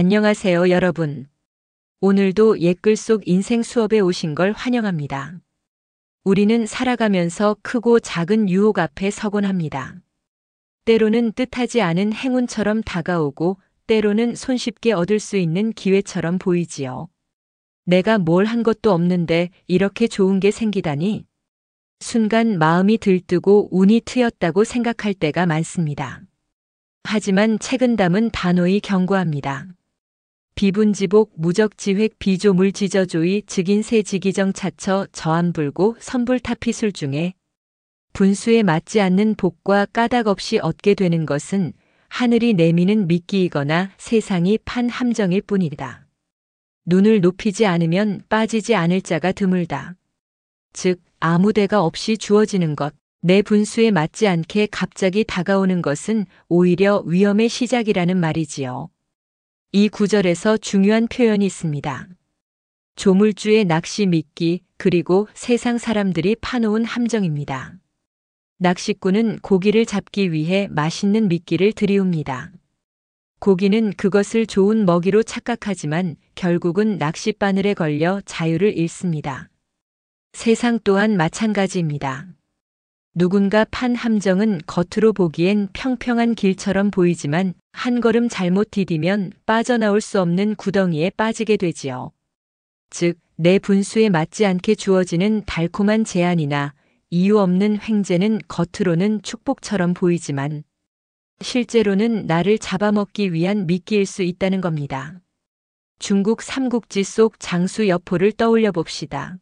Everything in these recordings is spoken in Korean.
안녕하세요, 여러분. 오늘도 옛글 속 인생 수업에 오신 걸 환영합니다. 우리는 살아가면서 크고 작은 유혹 앞에 서곤 합니다. 때로는 뜻하지 않은 행운처럼 다가오고 때로는 손쉽게 얻을 수 있는 기회처럼 보이지요. 내가 뭘 한 것도 없는데 이렇게 좋은 게 생기다니? 순간 마음이 들뜨고 운이 트였다고 생각할 때가 많습니다. 하지만 책은 담은 단호히 경고합니다. 비분지복 무적지획 비조물지저조의 즉인세지기정 차처 저함불고 선불타피술 중에 분수에 맞지 않는 복과 까닭 없이 얻게 되는 것은 하늘이 내미는 미끼이거나 세상이 판 함정일 뿐이다. 눈을 높이지 않으면 빠지지 않을 자가 드물다. 즉 아무 데가 없이 주어지는 것, 내 분수에 맞지 않게 갑자기 다가오는 것은 오히려 위험의 시작이라는 말이지요. 이 구절에서 중요한 표현이 있습니다. 조물주의 낚시 미끼, 그리고 세상 사람들이 파놓은 함정입니다. 낚시꾼은 고기를 잡기 위해 맛있는 미끼를 들이웁니다. 고기는 그것을 좋은 먹이로 착각하지만 결국은 낚싯바늘에 걸려 자유를 잃습니다. 세상 또한 마찬가지입니다. 누군가 판 함정은 겉으로 보기엔 평평한 길처럼 보이지만 한 걸음 잘못 디디면 빠져나올 수 없는 구덩이에 빠지게 되지요. 즉, 내 분수에 맞지 않게 주어지는 달콤한 제안이나 이유 없는 횡재는 겉으로는 축복처럼 보이지만 실제로는 나를 잡아먹기 위한 미끼일 수 있다는 겁니다. 중국 삼국지 속 장수 여포를 떠올려 봅시다.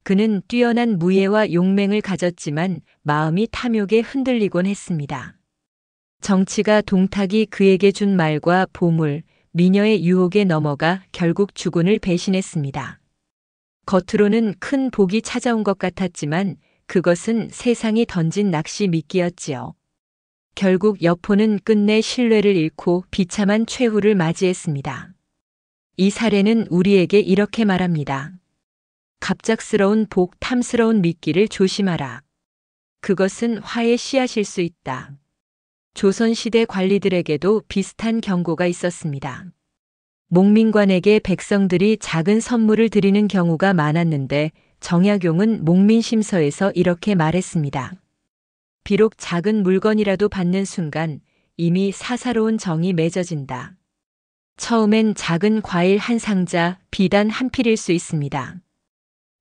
그는 뛰어난 무예와 용맹을 가졌지만 마음이 탐욕에 흔들리곤 했습니다. 정치가 동탁이 그에게 준 말과 보물, 미녀의 유혹에 넘어가 결국 주군을 배신했습니다. 겉으로는 큰 복이 찾아온 것 같았지만 그것은 세상이 던진 낚시 미끼였지요. 결국 여포는 끝내 신뢰를 잃고 비참한 최후를 맞이했습니다. 이 사례는 우리에게 이렇게 말합니다. 갑작스러운 복, 탐스러운 미끼를 조심하라. 그것은 화의 씨앗일 수 있다. 조선시대 관리들에게도 비슷한 경고가 있었습니다. 목민관에게 백성들이 작은 선물을 드리는 경우가 많았는데 정약용은 목민심서에서 이렇게 말했습니다. 비록 작은 물건이라도 받는 순간 이미 사사로운 정이 맺어진다. 처음엔 작은 과일 한 상자, 비단 한 필일 수 있습니다.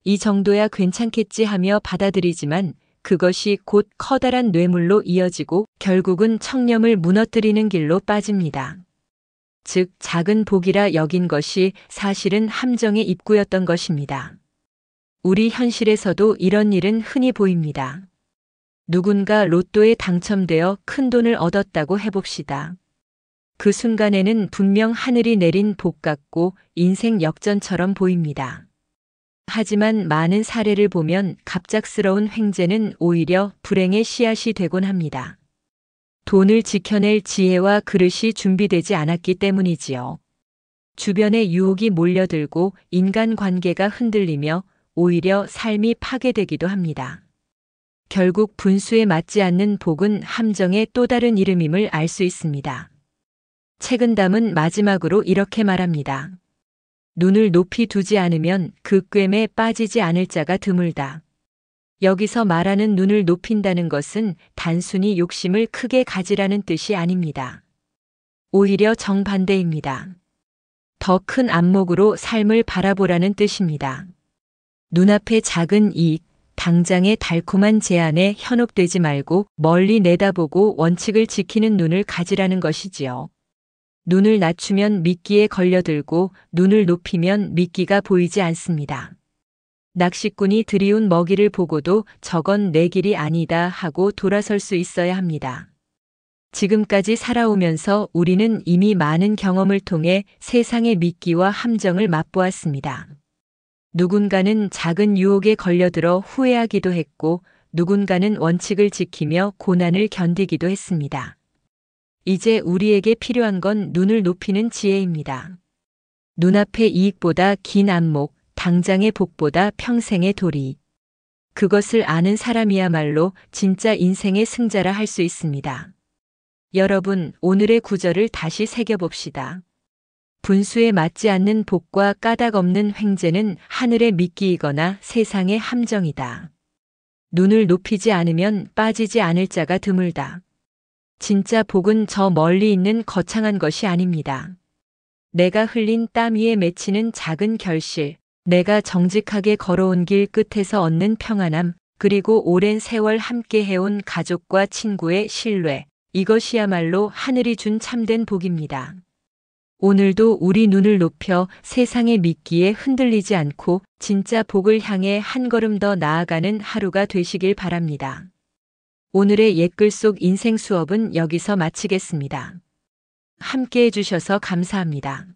이 정도야 괜찮겠지 하며 받아들이지만 그것이 곧 커다란 뇌물로 이어지고 결국은 청렴을 무너뜨리는 길로 빠집니다. 즉 작은 복이라 여긴 것이 사실은 함정의 입구였던 것입니다. 우리 현실에서도 이런 일은 흔히 보입니다. 누군가 로또에 당첨되어 큰 돈을 얻었다고 해봅시다. 그 순간에는 분명 하늘이 내린 복 같고 인생 역전처럼 보입니다. 하지만 많은 사례를 보면 갑작스러운 횡재는 오히려 불행의 씨앗이 되곤 합니다. 돈을 지켜낼 지혜와 그릇이 준비되지 않았기 때문이지요. 주변의 유혹이 몰려들고 인간관계가 흔들리며 오히려 삶이 파괴되기도 합니다. 결국 분수에 맞지 않는 복은 함정의 또 다른 이름임을 알 수 있습니다. 책은 담은 마지막으로 이렇게 말합니다. 눈을 높이 두지 않으면 그 꿰매에 빠지지 않을 자가 드물다. 여기서 말하는 눈을 높인다는 것은 단순히 욕심을 크게 가지라는 뜻이 아닙니다. 오히려 정반대입니다. 더 큰 안목으로 삶을 바라보라는 뜻입니다. 눈앞의 작은 이익, 당장의 달콤한 제안에 현혹되지 말고 멀리 내다보고 원칙을 지키는 눈을 가지라는 것이지요. 눈을 낮추면 미끼에 걸려들고 눈을 높이면 미끼가 보이지 않습니다. 낚시꾼이 들이운 먹이를 보고도 저건 내 길이 아니다 하고 돌아설 수 있어야 합니다. 지금까지 살아오면서 우리는 이미 많은 경험을 통해 세상의 미끼와 함정을 맛보았습니다. 누군가는 작은 유혹에 걸려들어 후회하기도 했고 누군가는 원칙을 지키며 고난을 견디기도 했습니다. 이제 우리에게 필요한 건 눈을 높이는 지혜입니다. 눈앞의 이익보다 긴 안목, 당장의 복보다 평생의 도리. 그것을 아는 사람이야말로 진짜 인생의 승자라 할 수 있습니다. 여러분, 오늘의 구절을 다시 새겨봅시다. 분수에 맞지 않는 복과 까닭 없는 횡재는 하늘의 미끼이거나 세상의 함정이다. 눈을 높이지 않으면 빠지지 않을 자가 드물다. 진짜 복은 저 멀리 있는 거창한 것이 아닙니다. 내가 흘린 땀 위에 맺히는 작은 결실, 내가 정직하게 걸어온 길 끝에서 얻는 평안함, 그리고 오랜 세월 함께 해온 가족과 친구의 신뢰, 이것이야말로 하늘이 준 참된 복입니다. 오늘도 우리 눈을 높여 세상의 미끼에 흔들리지 않고 진짜 복을 향해 한 걸음 더 나아가는 하루가 되시길 바랍니다. 오늘의 옛글 속 인생 수업은 여기서 마치겠습니다. 함께 해주셔서 감사합니다.